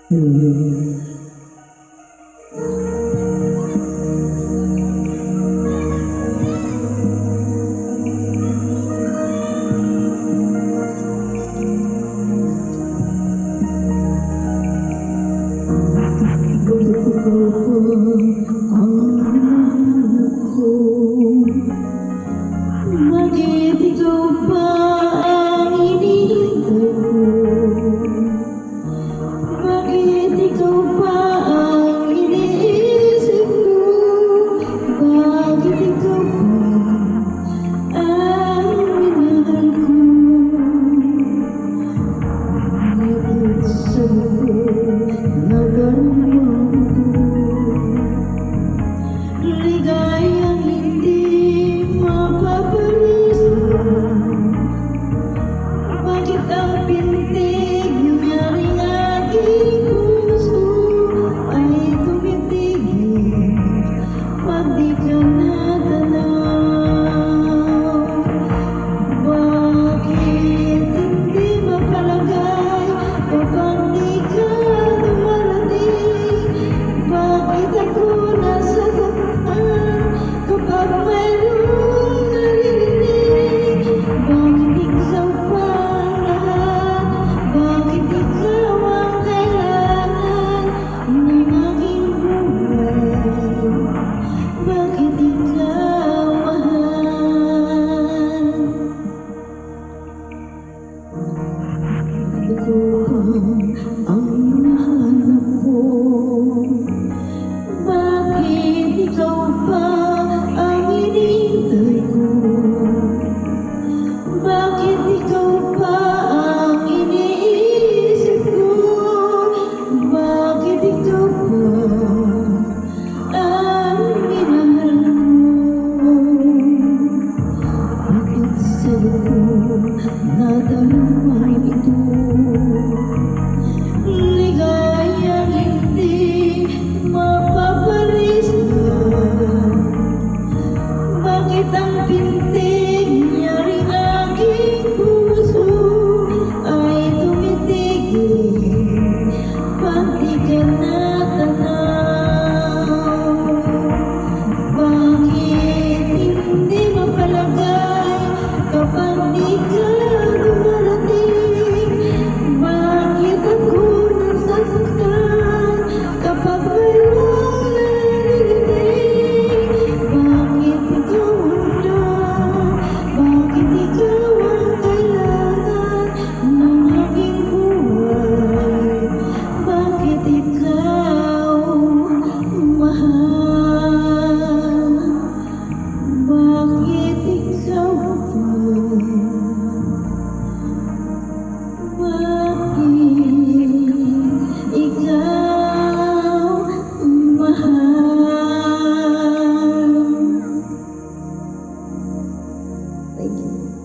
Bakit ikaw pa ang iniintay ko? Bakit ikaw pa ang iniisip ko? Bakit ikaw pa ang minahal ko? Bakit sa buko nadarama ko? Ligayang hindi mapaparusahan. Bakit ang pintig niyaring aking puso ay tumitigil pag di ka natanaw? Bakit hindi mapalagay kapag di ka dumarating? Bakit ako nasasaktan kapag mayroong naririnig? Bakit ikaw pa ang lahat? Bakit ikaw ang kailangan ng aking buhay? Bakit ikaw mahal? Ikaw ang hinahanap ko. Bakit ikaw pa ang hinihintay ko? Bakit ikaw pa ang iniisip ko? Bakit ikaw pa ang minahal ko? Bakit sa'yo nadama ito? Ligayang hindi mapaparisgan. Bakit ang pintig niyaring aking puso ay tumitigil pag di ka natanaw? Bakit hindi mapalagay kapag di ka dumarating? Bakit ako nasasaktan kapag mayroong naririnig? Bakit ikaw wala? Bakit ikaw ang kailangan ng aking buhay? Bakit ikaw mahal? Bakit ikaw pa? Bakit ikaw mahal? Thank you.